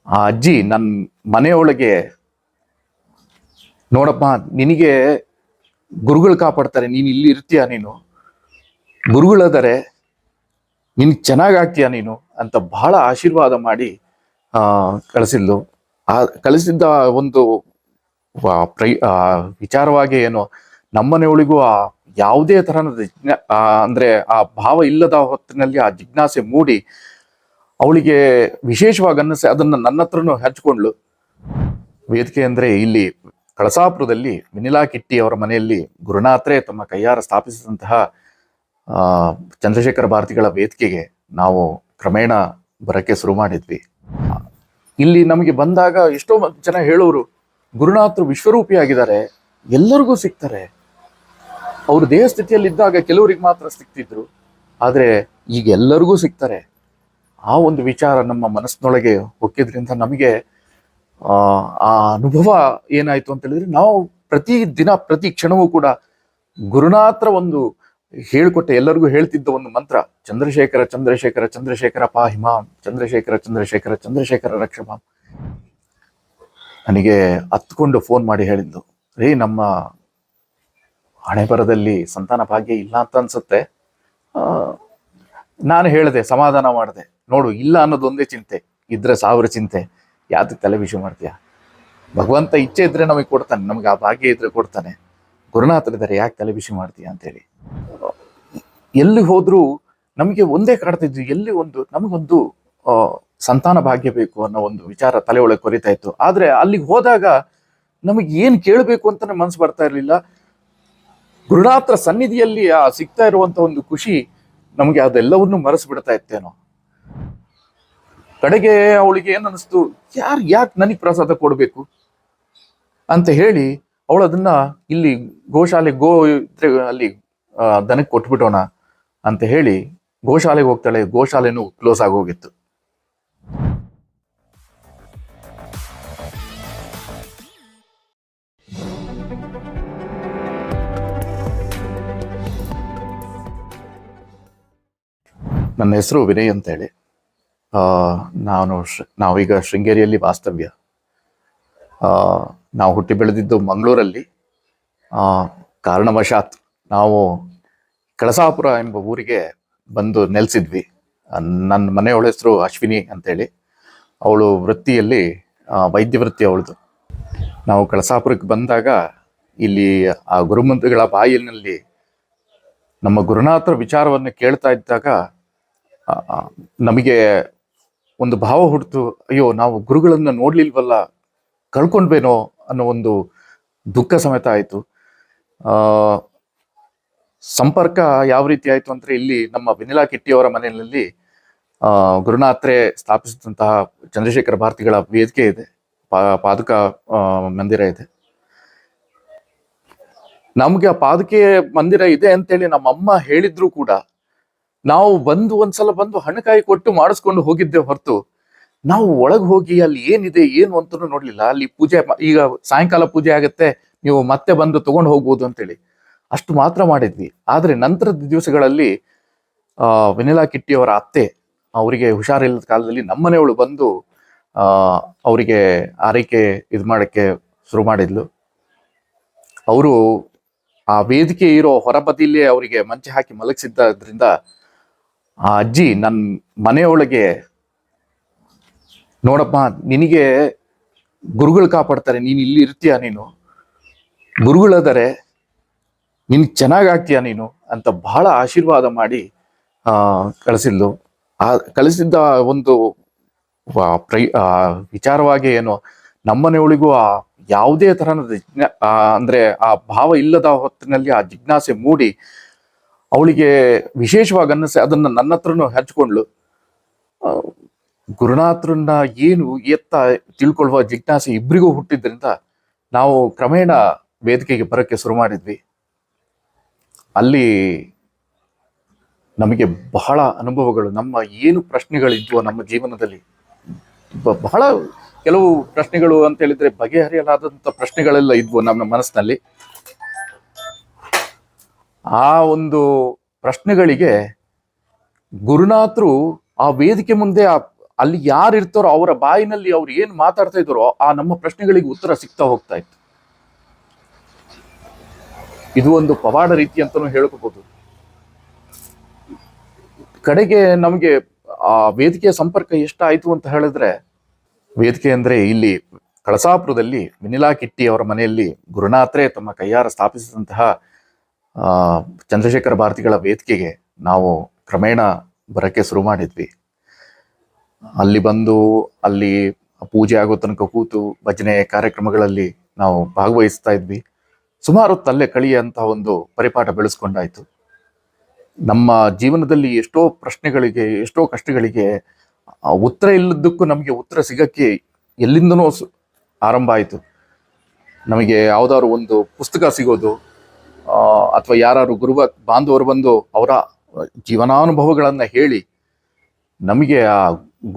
ಆ ಅಜ್ಜಿ ನನ್ನ ಮನೆಯೊಳಗೆ ನೋಡಪ್ಪ, ನಿನಗೆ ಗುರುಗಳು ಕಾಪಾಡ್ತಾರೆ, ನೀನು ಇಲ್ಲಿ ಇರ್ತೀಯ, ನೀನು ಗುರುಗಳದರೆ ನಿನ್ ಚೆನ್ನಾಗಾಗ್ತೀಯ ನೀನು ಅಂತ ಬಹಳ ಆಶೀರ್ವಾದ ಮಾಡಿ ಆ ಕಳಿಸಿದ್ಲು. ಆ ಕಳಿಸಿದ್ದ ಒಂದು ವಿಚಾರವಾಗಿ ಏನೋ ನಮ್ಮನೆಯೊಳಗೂ ಆ ಯಾವುದೇ ತರಹದ ಅಂದ್ರೆ ಆ ಭಾವ ಇಲ್ಲದ ಹೊತ್ತಿನಲ್ಲಿ ಆ ಜಿಜ್ಞಾಸೆ ಮೂಡಿ ಅವಳಿಗೆ ವಿಶೇಷವಾಗಿ ಅನ್ನಿಸಿ ಅದನ್ನ ನನ್ನ ಹತ್ರನೂ ಹಂಚ್ಕೊಂಡ್ಲು. ವೇದಿಕೆ ಅಂದ್ರೆ ಇಲ್ಲಿ ಕಳಸಾಪುರದಲ್ಲಿ ಮಿನಿಲಾ ಕಿಟ್ಟಿ ಅವರ ಮನೆಯಲ್ಲಿ ಗುರುನಾಥರೇ ತಮ್ಮ ಕೈಯಾರ ಸ್ಥಾಪಿಸಿದಂತಹ ಚಂದ್ರಶೇಖರ ಭಾರತಿಗಳ ವೇದಿಕೆಗೆ ನಾವು ಕ್ರಮೇಣ ಬರಕ್ಕೆ ಶುರು ಮಾಡಿದ್ವಿ. ಇಲ್ಲಿ ನಮಗೆ ಬಂದಾಗ ಎಷ್ಟೋ ಜನ ಹೇಳೋರು, ಗುರುನಾಥರು ವಿಶ್ವರೂಪಿಯಾಗಿದ್ದಾರೆ, ಎಲ್ಲರಿಗೂ ಸಿಗ್ತಾರೆ. ಅವರು ದೇಹ ಸ್ಥಿತಿಯಲ್ಲಿದ್ದಾಗ ಕೆಲವರಿಗೆ ಮಾತ್ರ ಸಿಗ್ತಿದ್ರು, ಆದರೆ ಈಗ ಎಲ್ಲರಿಗೂ ಸಿಗ್ತಾರೆ. ಆ ಒಂದು ವಿಚಾರ ನಮ್ಮ ಮನಸ್ಸಿನೊಳಗೆ ಹೊಕ್ಕಿದ್ರಿಂದ ನಮಗೆ ಆ ಅನುಭವ ಏನಾಯ್ತು ಅಂತ ಹೇಳಿದ್ರೆ, ನಾವು ಪ್ರತಿ ದಿನ ಪ್ರತಿ ಕ್ಷಣವೂ ಕೂಡ ಗುರುನಾಥರ ಒಂದು ಹೇಳ್ಕೊಟ್ಟೆ ಎಲ್ಲರಿಗೂ ಹೇಳ್ತಿದ್ದ ಒಂದು ಮಂತ್ರ, ಚಂದ್ರಶೇಖರ ಚಂದ್ರಶೇಖರ ಚಂದ್ರಶೇಖರ ಪಾಹಿಮಾಂ, ಚಂದ್ರಶೇಖರ ಚಂದ್ರಶೇಖರ ಚಂದ್ರಶೇಖರ ರಕ್ಷಮಾಂ. ನನಗೆ ಹತ್ಕೊಂಡು ಫೋನ್ ಮಾಡಿ ಹೇಳಿದ್ದು, ರೀ ನಮ್ಮ ಹಣೆ ಬರದಲ್ಲಿ ಸಂತಾನ ಭಾಗ್ಯ ಇಲ್ಲ ಅಂತ ಅನ್ಸುತ್ತೆ. ನಾನು ಹೇಳಿದೆ, ಸಮಾಧಾನ ಮಾಡಿದೆ, ನೋಡು ಇಲ್ಲ ಅನ್ನೋದೊಂದೇ ಚಿಂತೆ, ಇದ್ರೆ 1000 ಚಿಂತೆ, ಯಾವ್ದಕ್ಕೆ ತಲೆ ಬಿಸಿ ಮಾಡ್ತೀಯ? ಭಗವಂತ ಇಚ್ಛೆ ಇದ್ರೆ ನಮಗೆ ಕೊಡ್ತಾನೆ, ನಮ್ಗೆ ಆ ಭಾಗ್ಯ ಇದ್ರೆ ಕೊಡ್ತಾನೆ. ಗುರುನಾಥರಿದ್ದಾರೆ, ಯಾಕೆ ತಲೆ ಬಿಸಿ ಮಾಡ್ತೀಯ ಅಂತೇಳಿ. ಎಲ್ಲಿ ಹೋದ್ರೂ ನಮಗೆ ಒಂದೇ ಕಾಡ್ತಿದ್ವಿ, ಎಲ್ಲಿ ನಮಗೊಂದು ಸಂತಾನ ಭಾಗ್ಯ ಬೇಕು ಅನ್ನೋ ಒಂದು ವಿಚಾರ ತಲೆ ಒಳಗೆ ಕೊರಿತಾ ಇತ್ತು. ಆದ್ರೆ ಅಲ್ಲಿಗೆ ಹೋದಾಗ ನಮಗೆ ಏನ್ ಕೇಳಬೇಕು ಅಂತಾನೆ ಮನ್ಸು ಬರ್ತಾ ಇರ್ಲಿಲ್ಲ. ಗುರುನಾಥರ ಸನ್ನಿಧಿಯಲ್ಲಿ ಆ ಸಿಗ್ತಾ ಇರುವಂತ ಒಂದು ಖುಷಿ ನಮಗೆ ಅದೆಲ್ಲವನ್ನೂ ಮರೆಸ್ಬಿಡ್ತಾ ಇತ್ತೇನೋ. ಕಡೆಗೆ ಅವಳಿಗೆ ಏನ್ ಅನಿಸ್ತು, ಯಾಕೆ ನನಗೆ ಪ್ರಸಾದ ಕೊಡ್ಬೇಕು ಅಂತ ಹೇಳಿ ಅವಳು ಅದನ್ನ ಇಲ್ಲಿ ಗೋಶಾಲೆ ಇದ್ರೆ ಅಲ್ಲಿ ದನಕ್ಕೆ ಕೊಟ್ಬಿಟ್ಟೋಣ ಅಂತ ಹೇಳಿ ಗೋಶಾಲೆಗೆ ಹೋಗ್ತಾಳೆ. ಗೋಶಾಲೆನೂ ಕ್ಲೋಸ್ ಆಗೋಗಿತ್ತು. ನನ್ನ ಹೆಸರು ವಿನಯ್ ಅಂತ ಹೇಳಿ. ನಾವೀಗ ಶೃಂಗೇರಿಯಲ್ಲಿ ವಾಸ್ತವ್ಯ. ನಾವು ಹುಟ್ಟಿ ಬೆಳೆದಿದ್ದು ಮಂಗಳೂರಲ್ಲಿ. ಕಾರಣವಶಾತ್ ನಾವು ಕಳಸಾಪುರ ಎಂಬ ಊರಿಗೆ ಬಂದು ನೆಲೆಸಿದ್ವಿ. ನನ್ನ ಮನೆಯವಳ ಹೆಸರು ಅಶ್ವಿನಿ ಅಂತೇಳಿ. ಅವಳು ವೃತ್ತಿಯಲ್ಲಿ ವೈದ್ಯ ವೃತ್ತಿ ಅವಳದು. ನಾವು ಕಳಸಾಪುರಕ್ಕೆ ಬಂದಾಗ ಇಲ್ಲಿ ಆ ಗುರುಮಂತ್ರಗಳ ಬಾಯಿನಲ್ಲಿ ನಮ್ಮ ಗುರುನಾಥರ ವಿಚಾರವನ್ನು ಕೇಳ್ತಾ ಇದ್ದಾಗ ನಮಗೆ ಒಂದು ಭಾವ ಹುಡ್ತು, ಅಯ್ಯೋ ನಾವು ಗುರುಗಳನ್ನ ನೋಡ್ಲಿಲ್ವಲ್ಲ, ಕಳ್ಕೊಂಡ್ಬೇನೋ ಅನ್ನೋ ಒಂದು ದುಃಖ ಸಮೇತ ಆಯಿತು. ಸಂಪರ್ಕ ಯಾವ ರೀತಿ ಆಯಿತು ಅಂದ್ರೆ, ಇಲ್ಲಿ ನಮ್ಮ ಮಿನಿಲಾ ಕಿಟ್ಟಿಯವರ ಮನೆಯಲ್ಲಿ ಗುರುನಾಥರೇ ಸ್ಥಾಪಿಸಿದಂತಹ ಚಂದ್ರಶೇಖರ ಭಾರತಿಗಳ ವೇದಿಕೆ ಇದೆ, ಪಾದುಕ ಮಂದಿರ ಇದೆ. ನಮ್ಗೆ ಆ ಪಾದುಕೆ ಮಂದಿರ ಇದೆ ಅಂತೇಳಿ ನಮ್ಮಮ್ಮ ಹೇಳಿದ್ರು ಕೂಡ ನಾವು ಒಂದ್ಸಲ ಬಂದು ಹಣಕಾಯಿ ಕೊಟ್ಟು ಮಾಡಿಸ್ಕೊಂಡು ಹೋಗಿದ್ದೆ ಹೊರತು ನಾವು ಒಳಗೆ ಹೋಗಿ ಅಲ್ಲಿ ಏನಿದೆ ಏನು ಅಂತಲೂ ನೋಡ್ಲಿಲ್ಲ. ಅಲ್ಲಿ ಪೂಜೆ, ಈಗ ಸಾಯಂಕಾಲ ಪೂಜೆ ಆಗತ್ತೆ, ನೀವು ಮತ್ತೆ ಬಂದು ತಗೊಂಡು ಹೋಗ್ಬೋದು ಅಂತೇಳಿ ಅಷ್ಟು ಮಾತ್ರ ಮಾಡಿದ್ವಿ. ಆದ್ರೆ ನಂತರದ ದಿವಸಗಳಲ್ಲಿ ಮಿನಿಲಾ ಕಿಟ್ಟಿಯವರ ಅತ್ತೆ ಅವರಿಗೆ ಹುಷಾರಿಲ್ಲದ ಕಾಲದಲ್ಲಿ ನಮ್ಮನೆಯವಳು ಬಂದು ಅವರಿಗೆ ಆರೈಕೆ ಮಾಡಕ್ಕೆ ಶುರು ಮಾಡಿದ್ಲು. ಅವರು ಆ ವೇದಿಕೆ ಇರೋ ಹೊರಬದಿಯಲ್ಲೇ ಅವರಿಗೆ ಮಂಚೆ ಹಾಕಿ ಮಲಗಿಸಿದ್ದರಿಂದ ಆ ಅಜ್ಜಿ ನನ್ನ ಮನೆಯೊಳಗೆ, ನೋಡಪ್ಪ ನಿನಗೆ ಗುರುಗಳು ಕಾಪಾಡ್ತಾರೆ, ನೀನು ಇಲ್ಲಿ ಇರ್ತೀಯ, ನೀನು ಗುರುಗಳದರೆ ನಿನ್ ಚೆನ್ನಾಗಾಗ್ತೀಯ ನೀನು ಅಂತ ಬಹಳ ಆಶೀರ್ವಾದ ಮಾಡಿ ಕಳಿಸಿದ್ಲು. ಕಳಿಸಿದ್ದ ಒಂದು ವಿಚಾರವಾಗಿ ಏನೋ ನಮ್ಮನೆಯೊಳಗೂ ಆ ಯಾವುದೇ ತರಹದ ಅಂದ್ರೆ ಆ ಭಾವ ಇಲ್ಲದ ಹೊತ್ತಿನಲ್ಲಿ ಆ ಜಿಜ್ಞಾಸೆ ಮೂಡಿ ಅವಳಿಗೆ ವಿಶೇಷವಾಗಿ ಅನ್ನಿಸಿ ಅದನ್ನ ನನ್ನ ಹತ್ರನೂ ಹಂಚ್ಕೊಂಡ್ಲು. ಗುರುನಾಥರನ್ನ ಏನು ಎತ್ತ ತಿಳ್ಕೊಳ್ಳುವ ಜಿಜ್ಞಾಸೆ ಇಬ್ಬರಿಗೂ ಹುಟ್ಟಿದ್ರಿಂದ ನಾವು ಕ್ರಮೇಣ ವೇದಿಕೆಗೆ ಬರೋಕ್ಕೆ ಶುರು ಮಾಡಿದ್ವಿ. ಅಲ್ಲಿ ನಮಗೆ ಬಹಳ ಅನುಭವಗಳು, ನಮ್ಮ ಏನು ಪ್ರಶ್ನೆಗಳಿದ್ವೋ ನಮ್ಮ ಜೀವನದಲ್ಲಿ, ಬಹಳ ಕೆಲವು ಪ್ರಶ್ನೆಗಳು ಅಂತ ಹೇಳಿದ್ರೆ ಬಗೆಹರಿಯಲಾದಂಥ ಪ್ರಶ್ನೆಗಳೆಲ್ಲ ಇದ್ವು ನಮ್ಮ ಮನಸ್ಸಿನಲ್ಲಿ. ಆ ಒಂದು ಪ್ರಶ್ನೆಗಳಿಗೆ ಗುರುನಾಥರು ಆ ವೇದಿಕೆ ಮುಂದೆ ಅಲ್ಲಿ ಯಾರು ಇರ್ತಾರೋ ಅವರ ಬಾಯಿನಲ್ಲಿ ಅವ್ರು ಏನ್ ಮಾತಾಡ್ತಾ ಇದ್ದಾರೋ ಆ ನಮ್ಮ ಪ್ರಶ್ನೆಗಳಿಗೆ ಉತ್ತರ ಸಿಗ್ತಾ ಹೋಗ್ತಾ ಇತ್ತು. ಇದು ಒಂದು ಪವಾಡ ರೀತಿ ಅಂತಾನೂ ಹೇಳ್ಕೋಬಹುದು. ಕಡೆಗೆ ನಮಗೆ ಆ ವೇದಿಕೆಯ ಸಂಪರ್ಕ ಎಷ್ಟಾಯ್ತು ಅಂತ ಹೇಳಿದ್ರೆ, ವೇದಿಕೆ ಅಂದ್ರೆ ಇಲ್ಲಿ ಕಳಸಾಪುರದಲ್ಲಿ ವೆನಿಲಾ ಕಿಟ್ಟಿ ಅವರ ಮನೆಯಲ್ಲಿ ಗುರುನಾಥರೇ ತಮ್ಮ ಕೈಯಾರ ಸ್ಥಾಪಿಸಿದಂತಹ ಚಂದ್ರಶೇಖರ ಭಾರತಿಗಳ ವೇದಿಕೆಗೆ ನಾವು ಕ್ರಮೇಣ ಬರಕ್ಕೆ ಶುರು ಮಾಡಿದ್ವಿ. ಅಲ್ಲಿ ಬಂದು ಅಲ್ಲಿ ಪೂಜೆ ಆಗೋ ತನಕ ಕೂತು ಭಜನೆ ಕಾರ್ಯಕ್ರಮಗಳಲ್ಲಿ ನಾವು ಭಾಗವಹಿಸ್ತಾ ಇದ್ವಿ. ಸುಮಾರು ತಲ್ಲೆ ಕಳಿಯಂತಹ ಒಂದು ಪರಿಪಾಠ ಬೆಳೆಸ್ಕೊಂಡಾಯ್ತು. ನಮ್ಮ ಜೀವನದಲ್ಲಿ ಎಷ್ಟೋ ಪ್ರಶ್ನೆಗಳಿಗೆ, ಎಷ್ಟೋ ಕಷ್ಟಗಳಿಗೆ ಉತ್ತರ ಇಲ್ಲದಕ್ಕೂ ನಮಗೆ ಉತ್ತರ ಸಿಗಕ್ಕೆ ಎಲ್ಲಿಂದನೋ ಆರಂಭ ಆಯಿತು. ನಮಗೆ ಯಾವ್ದಾದ್ರು ಒಂದು ಪುಸ್ತಕ ಸಿಗೋದು, ಅಥವಾ ಯಾರು ಬಾಂಧವರು ಬಂದು ಅವರ ಜೀವನಾನುಭವಗಳನ್ನ ಹೇಳಿ ನಮಗೆ ಆ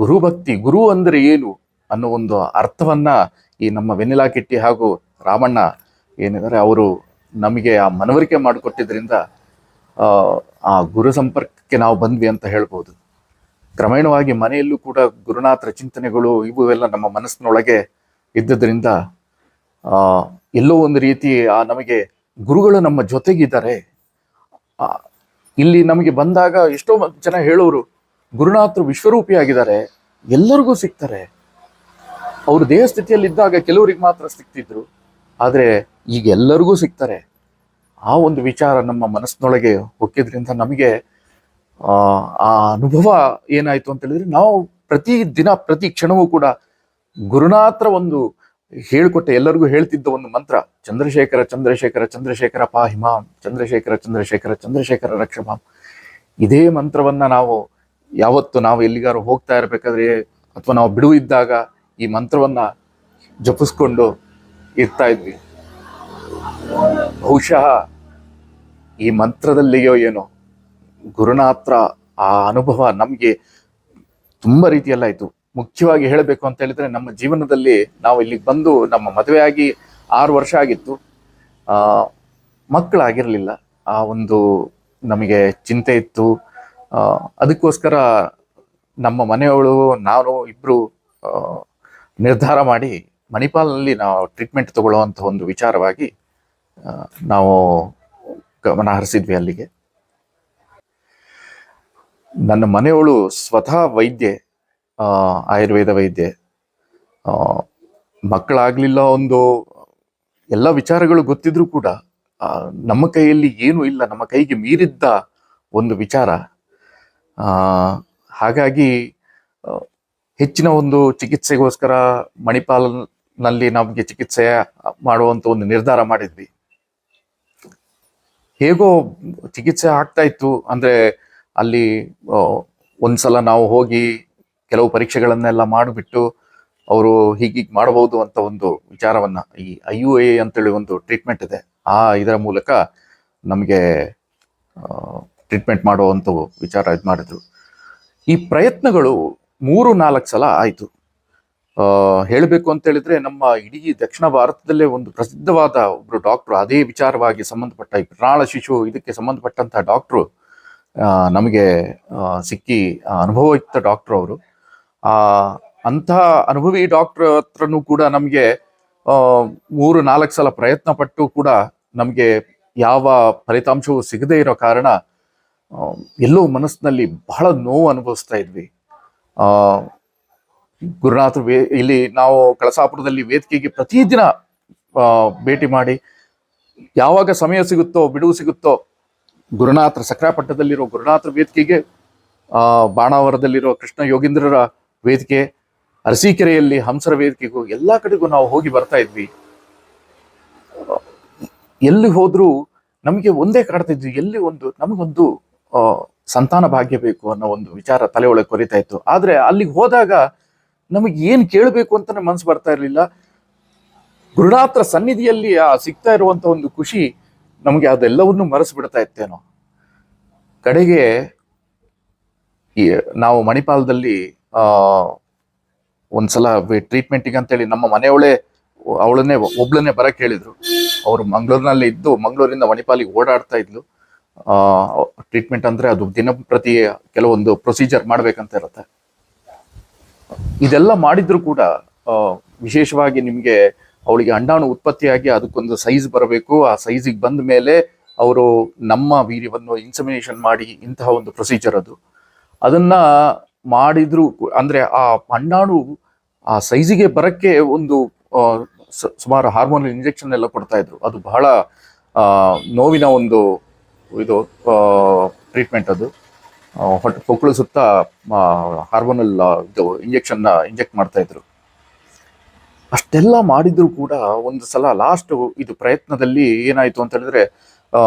ಗುರುಭಕ್ತಿ, ಗುರು ಅಂದ್ರೆ ಏನು ಅನ್ನೋ ಒಂದು ಅರ್ಥವನ್ನ ಈ ನಮ್ಮ ವೆನಿಲಾ ಕಿಟ್ಟಿ ಹಾಗೂ ರಾಮಣ್ಣ ಏನಿದ್ದಾರೆ ಅವರು ನಮಗೆ ಆ ಮನವರಿಕೆ ಮಾಡಿಕೊಟ್ಟಿದ್ರಿಂದ ಆ ಗುರು ಸಂಪರ್ಕಕ್ಕೆ ನಾವು ಬಂದ್ವಿ ಅಂತ ಹೇಳ್ಬೋದು. ಕ್ರಮೇಣವಾಗಿ ಮನೆಯಲ್ಲೂ ಕೂಡ ಗುರುನಾಥರ ಚಿಂತನೆಗಳು ಇವು ಎಲ್ಲ ನಮ್ಮ ಮನಸ್ಸಿನೊಳಗೆ ಇದ್ದದ್ರಿಂದ ಎಲ್ಲೋ ಒಂದು ರೀತಿ ನಮಗೆ ಗುರುಗಳು ನಮ್ಮ ಜೊತೆಗಿದ್ದಾರೆ. ಇಲ್ಲಿ ನಮಗೆ ಬಂದಾಗ ಎಷ್ಟೋ ಜನ ಹೇಳೋರು, ಗುರುನಾಥರು ವಿಶ್ವರೂಪಿಯಾಗಿದ್ದಾರೆ, ಎಲ್ಲರಿಗೂ ಸಿಗ್ತಾರೆ. ಅವರು ದೇಹ ಸ್ಥಿತಿಯಲ್ಲಿದ್ದಾಗ ಕೆಲವರಿಗೆ ಮಾತ್ರ ಸಿಗ್ತಿದ್ರು, ಆದರೆ ಈಗ ಎಲ್ಲರಿಗೂ ಸಿಗ್ತಾರೆ. ಆ ಒಂದು ವಿಚಾರ ನಮ್ಮ ಮನಸ್ಸಿನೊಳಗೆ ಹೊಕ್ಕಿದ್ರಿಂದ ನಮಗೆ ಆ ಅನುಭವ ಏನಾಯ್ತು ಅಂತ ಹೇಳಿದ್ರೆ, ನಾವು ಪ್ರತಿ ದಿನ ಪ್ರತಿ ಕ್ಷಣವೂ ಕೂಡ ಗುರುನಾಥರ ಒಂದು ಹೇಳಿಕೊಟ್ಟೆ ಎಲ್ಲರಿಗೂ ಹೇಳ್ತಿದ್ದ ಒಂದು ಮಂತ್ರ, ಚಂದ್ರಶೇಖರ ಚಂದ್ರಶೇಖರ ಚಂದ್ರಶೇಖರ ಪಾಹಿಮಾಂ, ಚಂದ್ರಶೇಖರ ಚಂದ್ರಶೇಖರ ಚಂದ್ರಶೇಖರ ರಕ್ಷಮಾಂ. ಇದೇ ಮಂತ್ರವನ್ನ ನಾವು ಯಾವತ್ತು ನಾವು ಎಲ್ಲಿಗಾರು ಹೋಗ್ತಾ ಇರ್ಬೇಕಾದ್ರೆ ಅಥವಾ ನಾವು ಬಿಡುವು ಇದ್ದಾಗ ಈ ಮಂತ್ರವನ್ನ ಜಪಿಸ್ಕೊಂಡು ಇರ್ತಾ ಇದ್ವಿ. ಬಹುಶಃ ಈ ಮಂತ್ರದಲ್ಲಿಯೋ ಏನೋ ಗುರುನಾಥರ ಆ ಅನುಭವ ನಮಗೆ ತುಂಬ ರೀತಿಯಲ್ಲಾಯ್ತು. ಮುಖ್ಯವಾಗಿ ಹೇಳಬೇಕು ಅಂತ ಹೇಳಿದ್ರೆ, ನಮ್ಮ ಜೀವನದಲ್ಲಿ ನಾವು ಇಲ್ಲಿಗೆ ಬಂದು ನಮ್ಮ ಮದುವೆ ಆಗಿ 6 ವರ್ಷ ಆಗಿತ್ತು, ಮಕ್ಕಳಾಗಿರ್ಲಿಲ್ಲ. ಆ ಒಂದು ನಮಗೆ ಚಿಂತೆ ಇತ್ತು. ಅದಕ್ಕೋಸ್ಕರ ನಮ್ಮ ಮನೆಯವಳು ನಾನು ಇಬ್ರು ನಿರ್ಧಾರ ಮಾಡಿ ಮಣಿಪಾಲ್ನಲ್ಲಿ ನಾವು ಟ್ರೀಟ್ಮೆಂಟ್ ತಗೊಳ್ಳುವಂಥ ಒಂದು ವಿಚಾರವಾಗಿ ನಾವು ಗಮನ ಹರಿಸಿದ್ವಿ ಅಲ್ಲಿಗೆ. ನನ್ನ ಮನೆಯವಳು ಸ್ವತಃ ವೈದ್ಯೆ, ಆಯುರ್ವೇದ ವೈದ್ಯೆ. ಮಕ್ಕಳಾಗ್ಲಿಲ್ಲ, ಒಂದು ಎಲ್ಲ ವಿಚಾರಗಳು ಗೊತ್ತಿದ್ರು ಕೂಡ ನಮ್ಮ ಕೈಯಲ್ಲಿ ಏನೂ ಇಲ್ಲ, ನಮ್ಮ ಕೈಗೆ ಮೀರಿದ್ದ ಒಂದು ವಿಚಾರ. ಹಾಗಾಗಿ ಹೆಚ್ಚಿನ ಒಂದು ಚಿಕಿತ್ಸೆಗೋಸ್ಕರ ಮಣಿಪಾಲ್ನಲ್ಲಿ ನಮಗೆ ಚಿಕಿತ್ಸೆ ಮಾಡುವಂಥ ಒಂದು ನಿರ್ಧಾರ ಮಾಡಿದ್ವಿ. ಹೇಗೋ ಚಿಕಿತ್ಸೆ ಆಗ್ತಾ ಇತ್ತು. ಅಂದ್ರೆ ಅಲ್ಲಿ ಒಂದ್ಸಲ ನಾವು ಹೋಗಿ ಕೆಲವು ಪರೀಕ್ಷೆಗಳನ್ನೆಲ್ಲ ಮಾಡಿಬಿಟ್ಟು ಅವರು ಹೀಗೀಗೆ ಮಾಡಬಹುದು ಅಂತ ಒಂದು ವಿಚಾರವನ್ನ, ಈ IUI ಅಂತೇಳಿ ಒಂದು ಟ್ರೀಟ್ಮೆಂಟ್ ಇದೆ, ಇದರ ಮೂಲಕ ನಮಗೆ ಟ್ರೀಟ್ಮೆಂಟ್ ಮಾಡುವಂಥ ವಿಚಾರ ಇದು ಮಾಡಿದ್ರು. ಈ ಪ್ರಯತ್ನಗಳು 3-4 ಸಲ ಆಯಿತು. ಹೇಳಬೇಕು ಅಂತ ಹೇಳಿದ್ರೆ, ನಮ್ಮ ಇಡೀ ದಕ್ಷಿಣ ಭಾರತದಲ್ಲೇ ಒಂದು ಪ್ರಸಿದ್ಧವಾದ ಒಬ್ರು ಡಾಕ್ಟ್ರು, ಅದೇ ವಿಚಾರವಾಗಿ ಸಂಬಂಧಪಟ್ಟ ಈ ಪ್ರಾಣ ಶಿಶು ಇದಕ್ಕೆ ಸಂಬಂಧಪಟ್ಟಂತ ಡಾಕ್ಟ್ರು ನಮಗೆ ಸಿಕ್ಕಿ, ಅನುಭವಯುಕ್ತ ಡಾಕ್ಟ್ರು ಅವರು. ಅಂತಹ ಅನುಭವಿ ಡಾಕ್ಟರ್ ಹತ್ರನೂ ಕೂಡ ನಮಗೆ 3-4 ಸಲ ಪ್ರಯತ್ನ ಪಟ್ಟು ಕೂಡ ನಮಗೆ ಯಾವ ಫಲಿತಾಂಶವೂ ಸಿಗದೇ ಇರೋ ಕಾರಣ ಎಲ್ಲೋ ಮನಸ್ಸಿನಲ್ಲಿ ಬಹಳ ನೋವು ಅನುಭವಿಸ್ತಾ ಇದ್ವಿ. ಗುರುನಾಥರು ಇಲ್ಲಿ ನಾವು ಕಳಸಾಪುರದಲ್ಲಿ ವೇದಿಕೆಗೆ ಪ್ರತಿದಿನ ಭೇಟಿ ಮಾಡಿ, ಯಾವಾಗ ಸಮಯ ಸಿಗುತ್ತೋ ಬಿಡುವು ಸಿಗುತ್ತೋ ಗುರುನಾಥರ ಸಕ್ರಾಪಟ್ಟಣದಲ್ಲಿರೋ ಗುರುನಾಥರ ವೇದಿಕೆಗೆ, ಬಾಣಾವರದಲ್ಲಿರೋ ಕೃಷ್ಣ ಯೋಗೀಂದ್ರರ ವೇದಿಕೆ, ಅರಸೀಕೆರೆಯಲ್ಲಿ ಹಂಸರ ವೇದಿಕೆಗೂ ಎಲ್ಲ ಕಡೆಗೂ ನಾವು ಹೋಗಿ ಬರ್ತಾ ಇದ್ವಿ. ಎಲ್ಲಿ ಹೋದ್ರೂ ನಮಗೆ ಒಂದೇ ಕಾಡ್ತಾ ಇದ್ವಿ, ಎಲ್ಲಿ ನಮಗೊಂದು ಸಂತಾನ ಭಾಗ್ಯ ಬೇಕು ಅನ್ನೋ ಒಂದು ವಿಚಾರ ತಲೆ ಒಳಗೆ ಕೊರಿತಾ ಇತ್ತು. ಆದ್ರೆ ಅಲ್ಲಿಗೆ ಹೋದಾಗ ನಮಗೆ ಏನ್ ಕೇಳಬೇಕು ಅಂತಾನೆ ಮನಸ್ಸು ಬರ್ತಾ ಇರಲಿಲ್ಲ. ಗುರುನಾಥರ ಸನ್ನಿಧಿಯಲ್ಲಿ ಸಿಗ್ತಾ ಇರುವಂತ ಒಂದು ಖುಷಿ ನಮಗೆ ಅದೆಲ್ಲವನ್ನು ಮರೆಸಿ ಬಿಡ್ತಾ ಇತ್ತೇನೋ. ಕಡೆಗೆ ನಾವು ಮಣಿಪಾಲದಲ್ಲಿ ಒಂದ್ಸಲ ಟ್ರೀಟ್ಮೆಂಟಿಗೆ ಅಂತೇಳಿ ನಮ್ಮ ಮನೆಯವಳೇ ಒಬ್ಳನ್ನೇ ಬರಕ್ ಹೇಳಿದ್ರು. ಅವರು ಮಂಗಳೂರಿನಲ್ಲಿ ಇದ್ದು ಮಂಗಳೂರಿಂದ ಮಣಿಪಾಲಿಗೆ ಓಡಾಡ್ತಾ ಇದ್ಲು. ಟ್ರೀಟ್ಮೆಂಟ್ ಅಂದ್ರೆ ಅದು ದಿನಪ್ರತಿ ಕೆಲವೊಂದು ಪ್ರೊಸೀಜರ್ ಮಾಡ್ಬೇಕಂತ ಇರುತ್ತೆ. ಇದೆಲ್ಲ ಮಾಡಿದ್ರು ಕೂಡ ಆ, ವಿಶೇಷವಾಗಿ ನಿಮಗೆ ಅವಳಿಗೆ ಅಂಡಾಣು ಉತ್ಪತ್ತಿಯಾಗಿ ಅದಕ್ಕೊಂದು ಸೈಜ್ ಬರಬೇಕು. ಆ ಸೈಜಿಗೆ ಬಂದ ಮೇಲೆ ಅವರು ನಮ್ಮ ವೀರ್ಯವನ್ನು ಇನ್ಸಮಿನೇಷನ್ ಮಾಡಿ ಇಂತಹ ಒಂದು ಪ್ರೊಸೀಜರ್ ಅದು. ಅದನ್ನ ಮಾಡಿದ್ರು ಅಂದ್ರೆ ಆ ಅಂಡಾಣು ಆ ಸೈಜಿಗೆ ಬರಕ್ಕೆ ಒಂದು ಆ, ಸುಮಾರು ಹಾರ್ಮೋನಲ್ ಇಂಜೆಕ್ಷನ್ ಎಲ್ಲ ಕೊಡ್ತಾ ಇದ್ರು. ಅದು ಬಹಳ ನೋವಿನ ಒಂದು ಇದು ಟ್ರೀಟ್ಮೆಂಟ್ ಅದು. ಹೊಟ್ಟೆ ಹೊಕ್ಕಳು ಸುತ್ತ ಹಾರ್ಮೋನಲ್ ಇದು ಇಂಜೆಕ್ಟ್ ಮಾಡ್ತಾ ಇದ್ರು. ಅಷ್ಟೆಲ್ಲ ಮಾಡಿದ್ರು ಕೂಡ ಒಂದು ಸಲ ಲಾಸ್ಟ್ ಇದು ಪ್ರಯತ್ನದಲ್ಲಿ ಏನಾಯ್ತು ಅಂತ ಹೇಳಿದ್ರೆ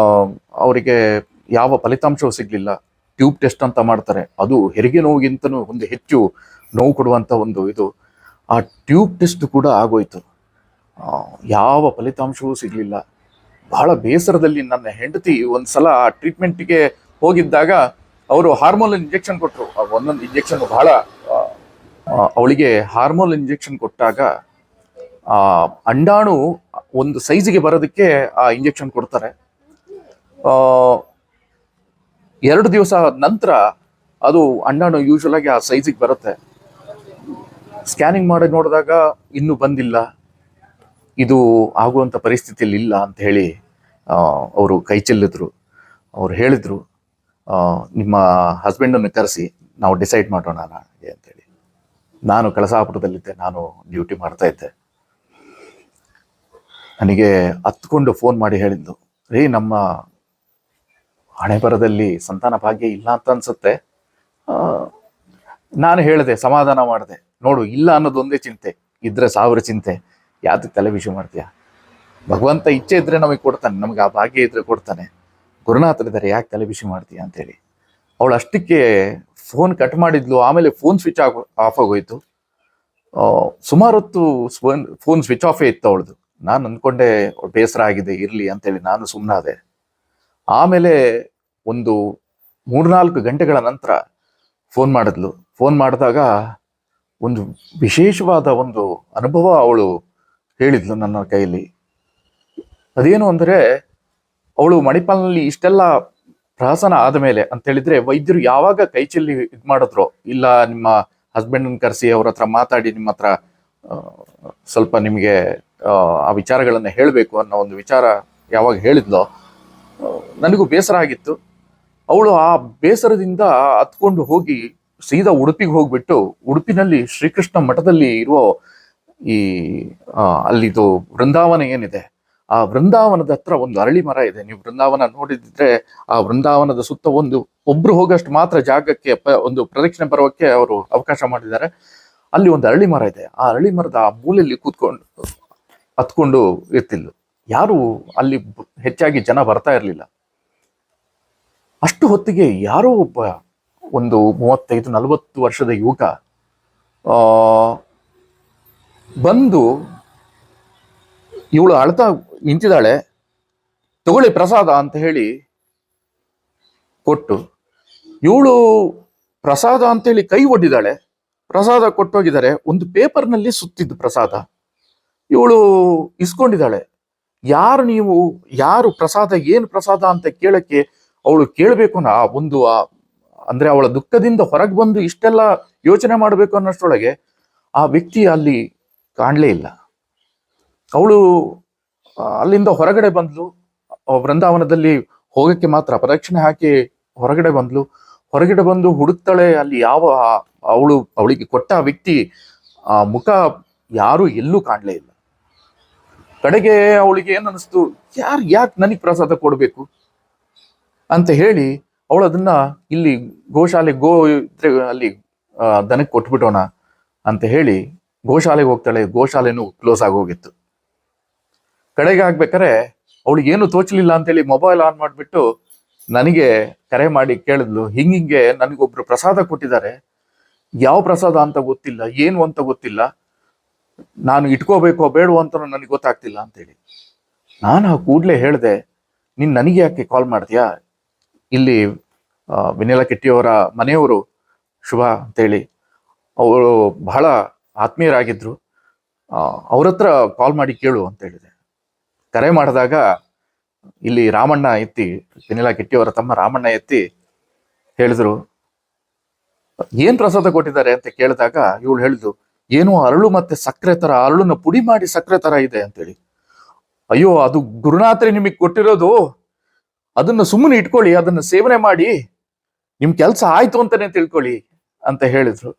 ಅವರಿಗೆ ಯಾವ ಫಲಿತಾಂಶವೂ ಸಿಗ್ಲಿಲ್ಲ. ಟ್ಯೂಬ್ ಟೆಸ್ಟ್ ಅಂತ ಮಾಡ್ತಾರೆ, ಅದು ಹೆರಿಗೆ ನೋವಿಗಿಂತನೂ ಒಂದು ಹೆಚ್ಚು ನೋವು ಕೊಡುವಂತ ಒಂದು ಇದು. ಆ ಟ್ಯೂಬ್ ಟೆಸ್ಟ್ ಕೂಡ ಆಗೋಯ್ತು, ಯಾವ ಫಲಿತಾಂಶವೂ ಸಿಗ್ಲಿಲ್ಲ. ಬಹಳ ಬೇಸರದಲ್ಲಿ ನನ್ನ ಹೆಂಡತಿ ಒಂದ್ಸಲ ಆ ಟ್ರೀಟ್ಮೆಂಟ್ಗೆ ಹೋಗಿದ್ದಾಗ ಅವರು ಹಾರ್ಮೋನ್ ಇಂಜೆಕ್ಷನ್ ಕೊಟ್ಟರು. ಒಂದೊಂದು ಇಂಜೆಕ್ಷನ್ ಬಹಳ ಅವಳಿಗೆ ಹಾರ್ಮೋನ್ ಇಂಜೆಕ್ಷನ್ ಕೊಟ್ಟಾಗ ಆ ಅಂಡಾಣು ಒಂದು ಸೈಜಿಗೆ ಬರೋದಕ್ಕೆ ಆ ಇಂಜೆಕ್ಷನ್ ಕೊಡ್ತಾರೆ. 2 ದಿವಸ ನಂತರ ಅದು ಅಂಡಾಣು ಯೂಶುವಲ್ ಆಗಿ ಆ ಸೈಜಿಗೆ ಬರುತ್ತೆ. ಸ್ಕ್ಯಾನಿಂಗ್ ಮಾಡಿ ನೋಡಿದಾಗ ಇನ್ನೂ ಬಂದಿಲ್ಲ, ಇದು ಆಗುವಂತ ಪರಿಸ್ಥಿತಿಯಲ್ಲಿ ಇಲ್ಲ ಅಂತ ಹೇಳಿ ಅವರು ಕೈ ಚೆಲ್ಲಿದ್ರು. ಅವ್ರು ಹೇಳಿದ್ರು, ನಿಮ್ಮ ಹಸ್ಬೆಂಡನ್ನು ಕರೆಸಿ ನಾವು ಡಿಸೈಡ್ ಮಾಡೋಣ ನಾಳೆ ಅಂತೇಳಿ. ನಾನು ಕಳಸಾಪುರದಲ್ಲಿದ್ದೆ, ನಾನು ಡ್ಯೂಟಿ ಮಾಡ್ತಾ ಇದ್ದೆ. ನನಗೆ ಹತ್ಕೊಂಡು ಫೋನ್ ಮಾಡಿ ಹೇಳಿದ್ದು, ರೀ ನಮ್ಮ ಹಣೆ ಬರದಲ್ಲಿ ಸಂತಾನ ಭಾಗ್ಯ ಇಲ್ಲ ಅಂತ ಅನ್ಸುತ್ತೆ. ನಾನು ಹೇಳಿದೆ, ಸಮಾಧಾನ ಮಾಡಿದೆ, ನೋಡು ಇಲ್ಲ ಅನ್ನೋದು ಒಂದೇ ಚಿಂತೆ, ಇದ್ರೆ 1000 ಚಿಂತೆ, ಯಾವ್ದಕ್ಕೆ ತಲೆ ಬಿಸಿ ಮಾಡ್ತೀಯ? ಭಗವಂತ ಇಚ್ಛೆ ಇದ್ರೆ ನಮಗೆ ಕೊಡ್ತಾನೆ, ನಮ್ಗೆ ಆ ಭಾಗ್ಯ ಇದ್ರೆ ಕೊಡ್ತಾನೆ. ಗುರುನಾಥರಿದ್ದಾರೆ, ಯಾಕೆ ತಲೆ ಬಿಸಿ ಮಾಡ್ತೀಯ ಅಂತೇಳಿ. ಅವಳು ಅಷ್ಟಕ್ಕೆ ಫೋನ್ ಕಟ್ ಮಾಡಿದ್ಲು. ಆಮೇಲೆ ಫೋನ್ ಸ್ವಿಚ್ ಆಫ್ ಆಗೋಯ್ತು. ಸುಮಾರು ಹೊತ್ತು ಫೋನ್ ಸ್ವಿಚ್ ಆಫೇ ಇತ್ತು ಅವಳದು. ನಾನು ಅಂದ್ಕೊಂಡೆ ಬೇಸರ ಆಗಿದೆ, ಇರ್ಲಿ ಅಂತೇಳಿ ನಾನು ಸುಮ್ಮನಾದೆ. ಆಮೇಲೆ ಒಂದು 3-4 ಗಂಟೆಗಳ ನಂತರ ಫೋನ್ ಮಾಡಿದ್ಲು. ಫೋನ್ ಮಾಡಿದಾಗ ಒಂದು ವಿಶೇಷವಾದ ಒಂದು ಅನುಭವ ಅವಳು ಹೇಳಿದ್ಲು ನನ್ನ ಕೈಯಲ್ಲಿ. ಅದೇನು ಅಂದರೆ, ಅವಳು ಮಣಿಪಾಲ್ನಲ್ಲಿ ಇಷ್ಟೆಲ್ಲ ಪ್ರಹಸನ ಆದ ಮೇಲೆ ಅಂತ ಹೇಳಿದ್ರೆ ವೈದ್ಯರು ಯಾವಾಗ ಕೈ ಚೆಲ್ಲಿ ಇದು ಮಾಡಿದ್ರು, ಇಲ್ಲ ನಿಮ್ಮ ಹಸ್ಬೆಂಡನ್ನು ಕರೆಸಿ ಅವ್ರ ಹತ್ರ ಮಾತಾಡಿ ನಿಮ್ಮ ಹತ್ರ ಸ್ವಲ್ಪ ನಿಮಗೆ ಆ ವಿಚಾರಗಳನ್ನ ಹೇಳಬೇಕು ಅನ್ನೋ ಒಂದು ವಿಚಾರ ಯಾವಾಗ ಹೇಳಿದ್ಲೋ ನನಗೂ ಬೇಸರ ಆಗಿತ್ತು. ಅವಳು ಆ ಬೇಸರದಿಂದ ಹತ್ಕೊಂಡು ಹೋಗಿ ಸೀದಾ ಉಡುಪಿಗೆ ಹೋಗ್ಬಿಟ್ಟು, ಉಡುಪಿನಲ್ಲಿ ಶ್ರೀಕೃಷ್ಣ ಮಠದಲ್ಲಿ ಇರುವ ಈ ಅಲ್ಲಿದು ವೃಂದಾವನ ಏನಿದೆ, ಆ ವೃಂದಾವನದ ಹತ್ರ ಒಂದು ಅರಳಿ ಮರ ಇದೆ. ನೀವು ವೃಂದಾವನ ನೋಡಿದ್ರೆ ಆ ವೃಂದಾವನದ ಸುತ್ತ ಒಬ್ರು ಹೋಗಷ್ಟು ಮಾತ್ರ ಜಾಗಕ್ಕೆ ಒಂದು ಪ್ರದಕ್ಷಿಣೆ ಬರೋಕ್ಕೆ ಅವರು ಅವಕಾಶ ಮಾಡಿದ್ದಾರೆ. ಅಲ್ಲಿ ಒಂದು ಅರಳಿ ಮರ ಇದೆ. ಆ ಅರಳಿ ಮರದ ಆ ಮೂಲೆಯಲ್ಲಿ ಹತ್ಕೊಂಡು ಇರ್ತಿದ್ಲು. ಯಾರು ಅಲ್ಲಿ ಹೆಚ್ಚಾಗಿ ಜನ ಬರ್ತಾ ಇರಲಿಲ್ಲ. ಅಷ್ಟು ಹೊತ್ತಿಗೆ ಯಾರೋ ಒಬ್ಬ ಒಂದು 35-40 ವರ್ಷದ ಯುವಕ ಬಂದು ಇವಳು ಅಳ್ತಾ ನಿಂತಿದ್ದಾಳೆ, ತಗೊಳ್ಳಿ ಪ್ರಸಾದ ಅಂತ ಹೇಳಿ ಕೊಟ್ಟು, ಇವಳು ಪ್ರಸಾದ ಅಂತೇಳಿ ಕೈ ಒಡ್ಡಿದ್ದಾಳೆ. ಪ್ರಸಾದ ಕೊಟ್ಟೋಗಿದ್ದಾರೆ. ಒಂದು ಪೇಪರ್ನಲ್ಲಿ ಸುತ್ತಿದ್ದು ಪ್ರಸಾದ ಇವಳು ಇಸ್ಕೊಂಡಿದ್ದಾಳೆ. ಯಾರು ನೀವು, ಯಾರು ಪ್ರಸಾದ, ಏನು ಪ್ರಸಾದ ಅಂತ ಕೇಳಕ್ಕೆ ಅವಳು ಕೇಳಬೇಕು ಅನ್ನೋ ಒಂದು ಅಂದ್ರೆ ಅವಳ ದುಃಖದಿಂದ ಹೊರಗೆ ಬಂದು ಇಷ್ಟೆಲ್ಲ ಯೋಚನೆ ಮಾಡಬೇಕು ಅನ್ನೋಷ್ಟರೊಳಗೆ ಆ ವ್ಯಕ್ತಿ ಅಲ್ಲಿ ಕಾಣಲೇ ಇಲ್ಲ. ಅವಳು ಅಲ್ಲಿಂದ ಹೊರಗಡೆ ಬಂದ್ಲು. ವೃಂದಾವನದಲ್ಲಿ ಹೋಗಕ್ಕೆ ಮಾತ್ರ ಪ್ರದಕ್ಷಿಣೆ ಹಾಕಿ ಹೊರಗಡೆ ಬಂದು ಹುಡುಕ್ತಾಳೆ. ಅಲ್ಲಿ ಯಾವ ಅವಳಿಗೆ ಕೊಟ್ಟ ವ್ಯಕ್ತಿ ಆ ಮುಖ ಯಾರು ಎಲ್ಲೂ ಕಾಣಲೇ ಇಲ್ಲ. ಕಡೆಗೆ ಅವಳಿಗೆ ಏನ್ ಅನಿಸ್ತು, ಯಾಕೆ ನನಗೆ ಪ್ರಸಾದ ಕೊಡ್ಬೇಕು ಅಂತ ಹೇಳಿ ಅವಳು ಅದನ್ನ ಇಲ್ಲಿ ಗೋಶಾಲೆ ಇದ್ರೆ ಅಲ್ಲಿ ದನಕ್ಕೆ ಕೊಟ್ಬಿಟ್ಟೋಣ ಅಂತ ಹೇಳಿ ಗೋಶಾಲೆಗೆ ಹೋಗ್ತಾಳೆ. ಗೋಶಾಲೆನೂ ಕ್ಲೋಸ್ ಆಗೋಗಿತ್ತು. ಕಡೆಗೆ ಆಗ್ಬೇಕಾರೆ ಅವಳಿಗೆ ಏನು ತೋಚಲಿಲ್ಲ ಅಂತೇಳಿ ಮೊಬೈಲ್ ಆನ್ ಮಾಡಿಬಿಟ್ಟು ನನಗೆ ಕರೆ ಮಾಡಿ ಕೇಳಿದ್ಲು, ಹಿಂಗೆ ನನಗೊಬ್ರು ಪ್ರಸಾದ ಕೊಟ್ಟಿದ್ದಾರೆ, ಯಾವ ಪ್ರಸಾದ ಅಂತ ಗೊತ್ತಿಲ್ಲ, ಏನು ಅಂತ ಗೊತ್ತಿಲ್ಲ, ನಾನು ಇಟ್ಕೋಬೇಕೋ ಬೇಡವೋ ಅಂತ ನನಗೆ ಗೊತ್ತಾಗ್ತಿಲ್ಲ ಅಂತೇಳಿ. ನಾನು ಆ ಕೂಡಲೇ ಹೇಳಿದೆ, ನೀನು ನನಗೆ ಯಾಕೆ ಕಾಲ್ ಮಾಡ್ತೀಯಾ? ಇಲ್ಲಿ ವಿನಿಲಾ ಕೆಟ್ಟಿಯವರ ಮನೆಯವರು ಶುಭ ಅಂತೇಳಿ ಅವರು ಬಹಳ ಆತ್ಮೀಯರಾಗಿದ್ರು, ಅವ್ರ ಹತ್ರ ಕಾಲ್ ಮಾಡಿ ಕೇಳು ಅಂತ ಹೇಳಿದೆ. ಕರೆ ಮಾಡಿದಾಗ ಇಲ್ಲಿ ರಾಮಣ್ಣ ಎತ್ತಿ, ವಿನಿಲಾ ಕೆಟ್ಟಿಯವರ ತಮ್ಮ ರಾಮಣ್ಣ ಎತ್ತಿ ಹೇಳಿದ್ರು, ಏನ್ ಪ್ರಸಾದ ಕೊಟ್ಟಿದ್ದಾರೆ ಅಂತ ಕೇಳಿದಾಗ ಇವಳು ಹೇಳಿದ್ಲು, ಏನೋ ಅರಳು ಮತ್ತೆ ಸಕ್ಕರೆ ತರ, ಅರಳನ್ನ ಪುಡಿ ಮಾಡಿ ಸಕ್ಕರೆ ತರ ಇದೆ ಅಂತೇಳಿ. ಅಯ್ಯೋ, ಅದು ಗುರುನಾಥ್ರೆ ನಿಮಗೆ ಕೊಟ್ಟಿರೋದು, ಅದನ್ನ ಸುಮ್ಮನೆ ಇಟ್ಕೊಳ್ಳಿ, ಅದನ್ನ ಸೇವನೆ ಮಾಡಿ, ನಿಮ್ ಕೆಲ್ಸ ಆಯ್ತು ಅಂತಾನೆ ತಿಳ್ಕೊಳ್ಳಿ ಅಂತ ಹೇಳಿದ್ರು.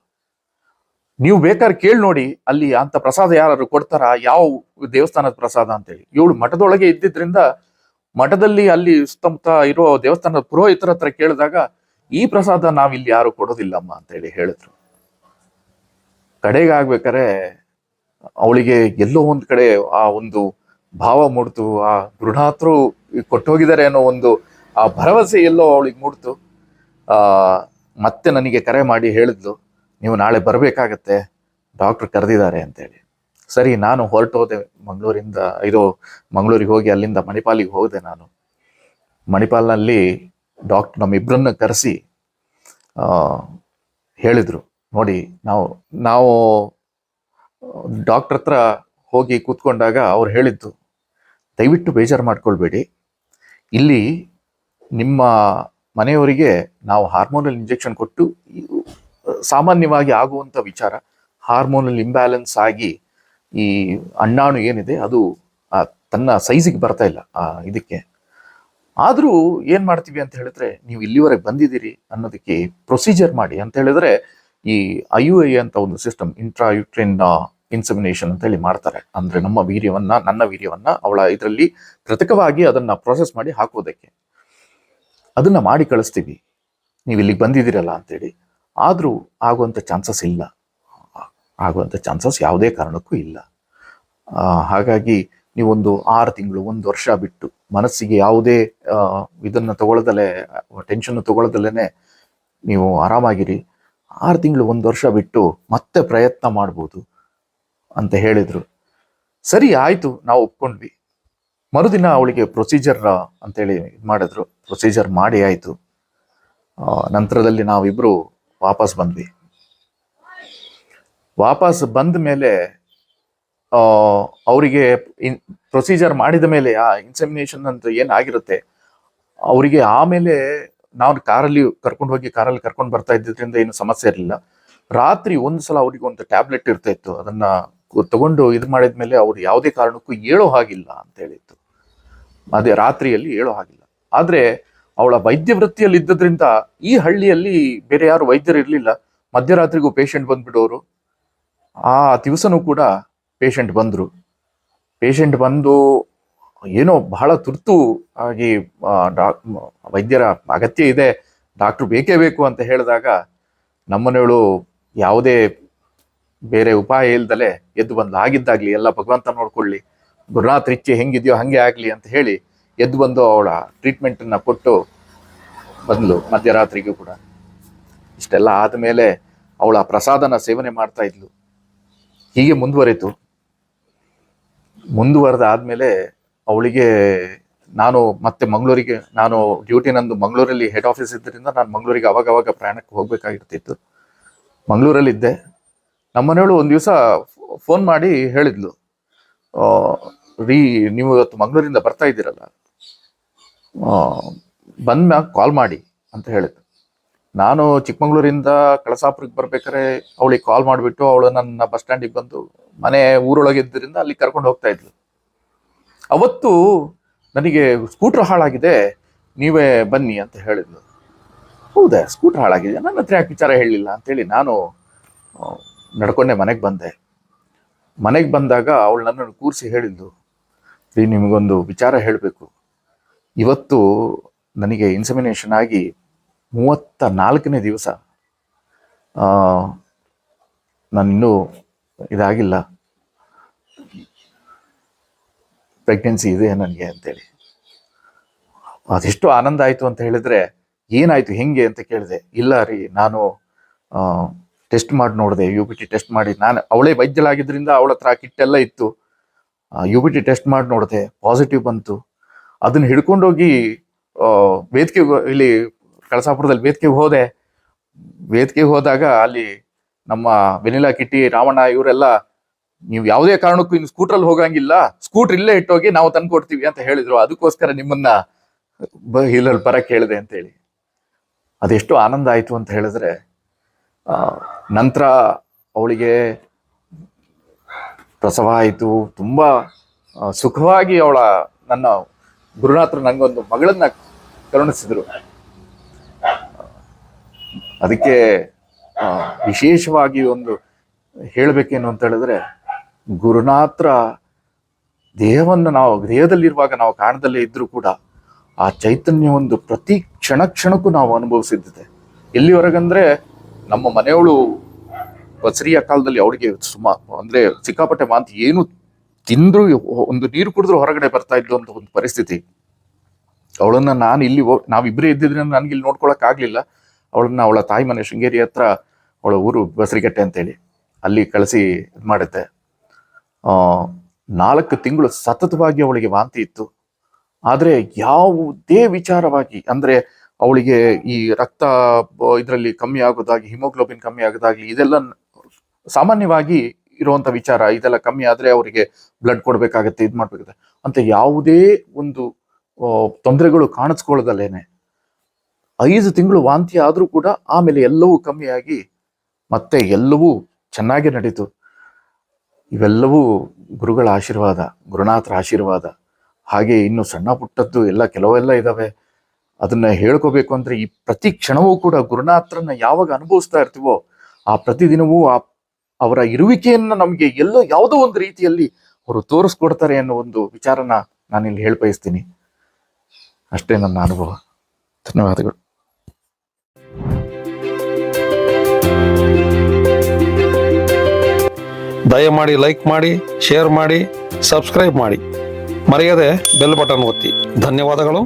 ನೀವು ಬೇಕಾದ್ರೆ ಕೇಳಿ ನೋಡಿ, ಅಲ್ಲಿ ಅಂತ ಪ್ರಸಾದ ಯಾರು ಕೊಡ್ತಾರ, ಯಾವ ದೇವಸ್ಥಾನದ ಪ್ರಸಾದ ಅಂತೇಳಿ. ಇವಳು ಮಠದೊಳಗೆ ಇದ್ದಿದ್ರಿಂದ ಮಠದಲ್ಲಿ ಅಲ್ಲಿ ಸುತ್ತಮುತ್ತ ಇರೋ ದೇವಸ್ಥಾನದ ಪುರೋಹಿತರ ಹತ್ರ ಕೇಳಿದಾಗ, ಈ ಪ್ರಸಾದ ನಾವಿಲ್ಲಿ ಯಾರು ಕೊಡೋದಿಲ್ಲಮ್ಮ ಅಂತೇಳಿ ಹೇಳಿದ್ರು. ಕಡೆಗೆ ಆಗ್ಬೇಕಾರೆ ಅವಳಿಗೆ ಎಲ್ಲೋ ಒಂದ್ ಕಡೆ ಆ ಒಂದು ಭಾವ ಮೂಡ್ತು, ಆ ಗುರುನಾಥರು ಕೊಟ್ಟೋಗಿದ್ದಾರೆ ಅನ್ನೋ ಒಂದು ಆ ಭರವಸೆ ಎಲ್ಲೋ ಅವಳಿಗೆ ಮೂಡ್ತು. ಆ ಮತ್ತೆ ನನಗೆ ಕರೆ ಮಾಡಿ ಹೇಳಿದ್ಲು, ನೀವು ನಾಳೆ ಬರ್ಬೇಕಾಗತ್ತೆ, ಡಾಕ್ಟರ್ ಕರೆದಿದ್ದಾರೆ ಅಂತೇಳಿ. ಸರಿ, ನಾನು ಹೊರಟೋದೆ ಮಂಗಳೂರಿಂದ. ಮಂಗಳೂರಿಗೆ ಹೋಗಿ ಅಲ್ಲಿಂದ ಮಣಿಪಾಲಿಗೆ ಹೋದೆ. ನಾನು ಮಣಿಪಾಲ್ನಲ್ಲಿ ಡಾಕ್ಟರ್ ನಮ್ಮಿಬ್ಬರನ್ನ ಕರೆಸಿ ಹೇಳಿದ್ರು, ನೋಡಿ, ನಾವು ಡಾಕ್ಟರ್ ಹತ್ರ ಹೋಗಿ ಕೂತ್ಕೊಂಡಾಗ ಅವ್ರು ಹೇಳಿದ್ದು, ದಯವಿಟ್ಟು ಬೇಜಾರು ಮಾಡ್ಕೊಳ್ಬೇಡಿ, ಇಲ್ಲಿ ನಿಮ್ಮ ಮನೆಯವರಿಗೆ ನಾವು ಹಾರ್ಮೋನಲ್ ಇಂಜೆಕ್ಷನ್ ಕೊಟ್ಟು, ಸಾಮಾನ್ಯವಾಗಿ ಆಗುವಂಥ ವಿಚಾರ, ಹಾರ್ಮೋನಲ್ ಇಂಬ್ಯಾಲೆನ್ಸ್ ಆಗಿ ಈ ಅಂಡಾಣು ಏನಿದೆ ಅದು ತನ್ನ ಸೈಜಿಗೆ ಬರ್ತಾ ಇಲ್ಲ ಇದಕ್ಕೆ. ಆದರೂ ಏನ್ ಮಾಡ್ತೀವಿ ಅಂತ ಹೇಳಿದ್ರೆ, ನೀವು ಇಲ್ಲಿವರೆಗೆ ಬಂದಿದ್ದೀರಿ ಅನ್ನೋದಕ್ಕೆ ಪ್ರೊಸೀಜರ್ ಮಾಡಿ ಅಂತ ಹೇಳಿದ್ರೆ, ಈ IUI ಅಂತ ಒಂದು ಸಿಸ್ಟಮ್, ಇಂಟ್ರಾ ಯುಟ್ರಿನ್ ಇನ್ಸೆಮಿನೇಷನ್ ಅಂತ ಹೇಳಿ ಮಾಡ್ತಾರೆ. ಅಂದ್ರೆ ನನ್ನ ವೀರ್ಯವನ್ನ ಅವಳ ಇದರಲ್ಲಿ ಕೃತಕವಾಗಿ ಅದನ್ನ ಪ್ರೊಸೆಸ್ ಮಾಡಿ ಹಾಕೋದಕ್ಕೆ, ಅದನ್ನ ಮಾಡಿ ಕಳಿಸ್ತೀವಿ, ನೀವು ಇಲ್ಲಿಗೆ ಬಂದಿದ್ದೀರಲ್ಲ ಅಂತೇಳಿ. ಆದ್ರೂ ಆಗುವಂತ ಚಾನ್ಸಸ್ ಇಲ್ಲ, ಆಗುವಂತ ಚಾನ್ಸಸ್ ಯಾವುದೇ ಕಾರಣಕ್ಕೂ ಇಲ್ಲ. ಹಾಗಾಗಿ ನೀವೊಂದು 6 ತಿಂಗಳು 1 ವರ್ಷ ಬಿಟ್ಟು, ಮನಸ್ಸಿಗೆ ಯಾವುದೇ ಇದನ್ನ ತಗೊಳ್ಳದಲ್ಲೇ, ಟೆನ್ಷನ್ ತಗೊಳ್ಳದಲ್ಲೇನೆ ನೀವು ಆರಾಮಾಗಿರಿ. 6 ತಿಂಗಳು 1 ವರ್ಷ ಬಿಟ್ಟು ಮತ್ತೆ ಪ್ರಯತ್ನ ಮಾಡ್ಬೋದು ಅಂತ ಹೇಳಿದ್ರು. ಸರಿ ಆಯ್ತು, ನಾವು ಒಪ್ಕೊಂಡ್ವಿ. ಮರುದಿನ ಅವಳಿಗೆ ಪ್ರೊಸೀಜರ್ ಅಂತೇಳಿ ಮಾಡಿದ್ರು. ಪ್ರೊಸೀಜರ್ ಮಾಡಿ ಆಯ್ತು. ನಂತರದಲ್ಲಿ ನಾವಿಬ್ರು ವಾಪಸ್ ಬಂದ್ವಿ. ವಾಪಸ್ ಬಂದ ಮೇಲೆ ಅವರಿಗೆ ಪ್ರೊಸೀಜರ್ ಮಾಡಿದ ಮೇಲೆ ಆ ಇನ್ಸೆಮಿನೇಷನ್ ಅಂತ ಏನಾಗಿರುತ್ತೆ ಅವರಿಗೆ, ಆಮೇಲೆ ನಾವು ಕಾರಲ್ಲಿ ಕರ್ಕೊಂಡು ಬರ್ತಾ ಇದ್ದಿದ್ರಿಂದ ಏನು ಸಮಸ್ಯೆ ಇರಲಿಲ್ಲ. ರಾತ್ರಿ ಒಂದ್ಸಲ ಅವ್ರಿಗೆ ಒಂದು ಟ್ಯಾಬ್ಲೆಟ್ ಇರ್ತಾ ಇತ್ತು, ಅದನ್ನ ತಗೊಂಡು ಇದು ಮಾಡಿದ್ಮೇಲೆ ಅವ್ರು ಯಾವುದೇ ಕಾರಣಕ್ಕೂ ಏಳೋ ಹಾಗಿಲ್ಲ ಅಂತ ಹೇಳಿತ್ತು. ಅದೇ ರಾತ್ರಿಯಲ್ಲಿ ಏಳೋ ಹಾಗಿಲ್ಲ. ಆದ್ರೆ ಅವಳ ವೈದ್ಯ ವೃತ್ತಿಯಲ್ಲಿ ಇದ್ದದ್ರಿಂದ ಈ ಹಳ್ಳಿಯಲ್ಲಿ ಬೇರೆ ಯಾರು ವೈದ್ಯರು ಇರಲಿಲ್ಲ. ಮಧ್ಯರಾತ್ರಿಗೂ ಪೇಷಂಟ್ ಬಂದ್ಬಿಡೋರು. ಆ ದಿವಸನೂ ಕೂಡ ಪೇಷಂಟ್ ಬಂದು ಏನೋ ಬಹಳ ತುರ್ತು ಆಗಿ ವೈದ್ಯರ ಅಗತ್ಯ ಇದೆ, ಡಾಕ್ಟ್ರು ಬೇಕೇ ಬೇಕು ಅಂತ ಹೇಳಿದಾಗ ನಮ್ಮನೆಯವಳು ಯಾವುದೇ ಬೇರೆ ಉಪಾಯ ಇಲ್ದಲೆ ಎದ್ದು ಬಂದು, ಆಗಿದ್ದಾಗ್ಲಿ ಎಲ್ಲ ಭಗವಂತ ನೋಡ್ಕೊಳ್ಳಿ, ಗುರುನಾಥ್ ಇಚ್ಛೆ ಹೆಂಗಿದೆಯೋ ಹಂಗೆ ಆಗ್ಲಿ ಅಂತ ಹೇಳಿ ಎದ್ದು ಬಂದು ಅವಳ ಟ್ರೀಟ್ಮೆಂಟನ್ನು ಕೊಟ್ಟು ಬಂದ್ಲು. ಮಧ್ಯರಾತ್ರಿಗೂ ಕೂಡ ಇಷ್ಟೆಲ್ಲ ಆದಮೇಲೆ ಅವಳ ಪ್ರಸಾದನ ಸೇವನೆ ಮಾಡ್ತಾ ಇದ್ಲು. ಹೀಗೆ ಮುಂದುವರೆದ ಆದ್ಮೇಲೆ ಅವಳಿಗೆ ನಾನು ಮತ್ತೆ ಮಂಗಳೂರಿಗೆ, ನಾನು ಡ್ಯೂಟಿ ನಂದು ಮಂಗಳೂರಲ್ಲಿ ಹೆಡ್ ಆಫೀಸ್ ಇದ್ದರಿಂದ ನಾನು ಮಂಗಳೂರಿಗೆ ಅವಾಗ ಪ್ರಯಾಣಕ್ಕೆ ಹೋಗ್ಬೇಕಾಗಿರ್ತಿತ್ತು. ಮಂಗಳೂರಲ್ಲಿದ್ದೆ. ನಮ್ಮನೆಯವಳು ಒಂದು ದಿವಸ ಫೋನ್ ಮಾಡಿ ಹೇಳಿದ್ಲು, ನೀವು ಇವತ್ತು ಮಂಗಳೂರಿಂದ ಬರ್ತಾ ಇದ್ದೀರಲ್ಲ, ಬಂದ್ಮ್ಯಾಗ ಕಾಲ್ ಮಾಡಿ ಅಂತ ಹೇಳಿದ್ರು. ನಾನು ಚಿಕ್ಕಮಂಗ್ಳೂರಿಂದ ಕಳಸಾಪುರಕ್ಕೆ ಬರ್ಬೇಕಾದ್ರೆ ಅವಳಿಗೆ ಕಾಲ್ ಮಾಡಿಬಿಟ್ಟು ಅವಳು ನನ್ನ ಬಸ್ ಸ್ಟ್ಯಾಂಡಿಗೆ ಬಂದು, ಮನೆ ಊರೊಳಗಿದ್ದರಿಂದ ಅಲ್ಲಿ ಕರ್ಕೊಂಡು ಹೋಗ್ತಾ ಇದ್ಲು. ಅವತ್ತು ನನಗೆ ಸ್ಕೂಟರ್ ಹಾಳಾಗಿದೆ, ನೀವೇ ಬನ್ನಿ ಅಂತ ಹೇಳಿದ್ಲು. ಹೌದಾ, ಸ್ಕೂಟರ್ ಹಾಳಾಗಿದೆ, ನನ್ನ ಹತ್ರ ಯಾಕೆ ವಿಚಾರ ಹೇಳಲಿಲ್ಲ ಅಂತೇಳಿ ನಾನು ನಡ್ಕೊಂಡೆ ಮನೆಗೆ ಬಂದಾಗ ಅವಳು ನನ್ನನ್ನು ಕೂರಿಸಿ ಹೇಳಿದ್ಲು, ನಿಮಗೊಂದು ವಿಚಾರ ಹೇಳಬೇಕು. ಇವತ್ತು ನನಗೆ ಇನ್ಸೆಮಿನೇಷನ್ ಆಗಿ 34ನೇ ದಿವಸ, ನಾನಿನ್ನೂ ಇದಾಗಿಲ್ಲ, ಪ್ರೆಗ್ನೆನ್ಸಿ ಇದೆ ನನಗೆ ಅಂತೇಳಿ. ಅದೆಷ್ಟು ಆನಂದ ಆಯಿತು ಅಂತ ಹೇಳಿದ್ರೆ, ಏನಾಯ್ತು ಹೆಂಗೆ ಅಂತ ಕೇಳಿದೆ. ಇಲ್ಲ ರೀ, ನಾನು ಟೆಸ್ಟ್ ಮಾಡಿ ನೋಡಿದೆ, UBT ಟೆಸ್ಟ್ ಮಾಡಿ, ನಾನು ಅವಳೇ ವೈದ್ಯಳಾಗಿದ್ದರಿಂದ ಅವಳ ಹತ್ರ ಕಿಟ್ ಎಲ್ಲ ಇತ್ತು. UBT ಟೆಸ್ಟ್ ಮಾಡಿ ನೋಡಿದೆ, ಪಾಸಿಟಿವ್ ಬಂತು. ಅದನ್ನ ಹಿಡ್ಕೊಂಡೋಗಿ ಇಲ್ಲಿ ಕಳಸಾಪುರದಲ್ಲಿ ವೇದಿಕೆಗೆ ಹೋದಾಗ ಅಲ್ಲಿ ನಮ್ಮ ವೆನಿಲಾ ಕಿಟ್ಟಿ, ರಾವಣ್ಣ ಇವರೆಲ್ಲ, ನೀವು ಯಾವುದೇ ಕಾರಣಕ್ಕೂ ಇನ್ನು ಸ್ಕೂಟ್ರಲ್ಲಿ ಹೋಗಂಗಿಲ್ಲ, ಸ್ಕೂಟರ್ ಇಲ್ಲೇ ಇಟ್ಟೋಗಿ ನಾವು ತಂದು ಕೊಡ್ತೀವಿ ಅಂತ ಹೇಳಿದ್ರು. ಅದಕ್ಕೋಸ್ಕರ ನಿಮ್ಮನ್ನ ಇಲ್ಲಲ್ಲಿ ಬರಕ್ಕೆ ಹೇಳಿದೆ ಅಂತೇಳಿ. ಅದೆಷ್ಟು ಆನಂದ ಆಯ್ತು ಅಂತ ಹೇಳಿದ್ರೆ, ನಂತರ ಅವಳಿಗೆ ಪ್ರಸವ ಆಯಿತು. ತುಂಬ ಸುಖವಾಗಿ ನನ್ನ ಗುರುನಾಥರು ನನಗೊಂದು ಮಗಳನ್ನ ಕರುಣಿಸಿದ್ರು. ಅದಕ್ಕೆ ವಿಶೇಷವಾಗಿ ಒಂದು ಹೇಳಬೇಕೇನು ಅಂತ ಹೇಳಿದ್ರೆ, ಗುರುನಾಥರ ದೇಹವನ್ನು ನಾವು ದೇಹದಲ್ಲಿರುವಾಗ ನಾವು ಕಾಣದಲ್ಲೇ ಇದ್ರೂ ಕೂಡ ಆ ಚೈತನ್ಯ ಒಂದು ಪ್ರತಿ ಕ್ಷಣಕ್ಕೂ ನಾವು ಅನುಭವಿಸಿದ್ದೆ. ಎಲ್ಲಿವರೆಗಂದ್ರೆ ನಮ್ಮ ಮನೆಯವಳು ಬಸರಿಯ ಕಾಲದಲ್ಲಿ ಅವಳಿಗೆ ಅಂದ್ರೆ ಸಿಕ್ಕಾಪಟ್ಟೆ ವಾಂತಿ, ಏನು ತಿಂದ್ರು ಒಂದು ನೀರು ಕುಡಿದ್ರು ಹೊರಗಡೆ ಬರ್ತಾ ಇದ್ದು ಅಂತ ಒಂದು ಪರಿಸ್ಥಿತಿ. ಅವಳನ್ನ ನಾವಿಬ್ಬರೇ ಇದ್ದಿದ್ರಿಂದ ನನಗೆ ಇಲ್ಲಿ ನೋಡ್ಕೊಳಕ್ ಆಗ್ಲಿಲ್ಲ. ಅವಳನ್ನ ಅವಳ ತಾಯಿ ಮನೆ ಶೃಂಗೇರಿ ಹತ್ರ, ಅವಳ ಊರು ಬಸರಿಗಟ್ಟೆ ಅಂತೇಳಿ, ಅಲ್ಲಿ ಕಳಿಸಿ ಇದು ಮಾಡಿದ್ದೆ. 4 ತಿಂಗಳು ಸತತವಾಗಿ ಅವಳಿಗೆ ವಾಂತಿ ಇತ್ತು. ಆದ್ರೆ ಯಾವುದೇ ವಿಚಾರವಾಗಿ, ಅಂದ್ರೆ ಅವಳಿಗೆ ಈ ರಕ್ತ ಇದರಲ್ಲಿ ಕಮ್ಮಿ ಆಗೋದಾಗಿ, ಹಿಮೋಗ್ಲೋಬಿನ್ ಕಮ್ಮಿ ಆಗೋದಾಗ್ಲಿ, ಇದೆಲ್ಲ ಸಾಮಾನ್ಯವಾಗಿ ಇರುವಂತ ವಿಚಾರ. ಇದೆಲ್ಲ ಕಮ್ಮಿ ಆದ್ರೆ ಅವರಿಗೆ ಬ್ಲಡ್ ಕೊಡ್ಬೇಕಾಗತ್ತೆ, ಇದು ಮಾಡ್ಬೇಕಾಗತ್ತೆ ಅಂತ ಯಾವುದೇ ಒಂದು ತೊಂದರೆಗಳು ಕಾಣಿಸ್ಕೊಳ್ಳದಲ್ಲೇನೆ 5 ತಿಂಗಳು ವಾಂತಿ ಆದ್ರೂ ಕೂಡ ಆಮೇಲೆ ಎಲ್ಲವೂ ಕಮ್ಮಿಯಾಗಿ ಮತ್ತೆ ಎಲ್ಲವೂ ಚೆನ್ನಾಗಿ ನಡೀತು. ಇವೆಲ್ಲವೂ ಗುರುಗಳ ಆಶೀರ್ವಾದ, ಗುರುನಾಥರ ಆಶೀರ್ವಾದ. ಹಾಗೆ ಇನ್ನು ಸಣ್ಣ ಪುಟ್ಟದ್ದು ಕೆಲವೆಲ್ಲ ಇದಾವೆ. ಅದನ್ನ ಹೇಳ್ಕೋಬೇಕು ಅಂದ್ರೆ ಈ ಪ್ರತಿ ಕ್ಷಣವೂ ಕೂಡ ಗುರುನಾಥರನ್ನ ಯಾವಾಗ ಅನುಭವಿಸ್ತಾ ಇರ್ತೀವೋ ಆ ಪ್ರತಿದಿನವೂ ಅವರ ಇರುವಿಕೆಯನ್ನ ನಮಗೆ ಯಾವುದೋ ಒಂದು ರೀತಿಯಲ್ಲಿ ಅವರು ತೋರಿಸ್ಕೊಡ್ತಾರೆ ಅನ್ನೋ ಒಂದು ವಿಚಾರನ ನಾನಿಲ್ಲಿ ಹೇಳಿ ಬಯಸ್ತೀನಿ. ಅಷ್ಟೇ ನನ್ನ ಅನುಭವ. ಧನ್ಯವಾದಗಳು. ದಯಮಾಡಿ ಲೈಕ್ ಮಾಡಿ, ಶೇರ್ ಮಾಡಿ, ಸಬ್ಸ್ಕ್ರೈಬ್ ಮಾಡಿ, ಮರೆಯದೆ ಬೆಲ್ ಬಟನ್ ಒತ್ತಿ. ಧನ್ಯವಾದಗಳು.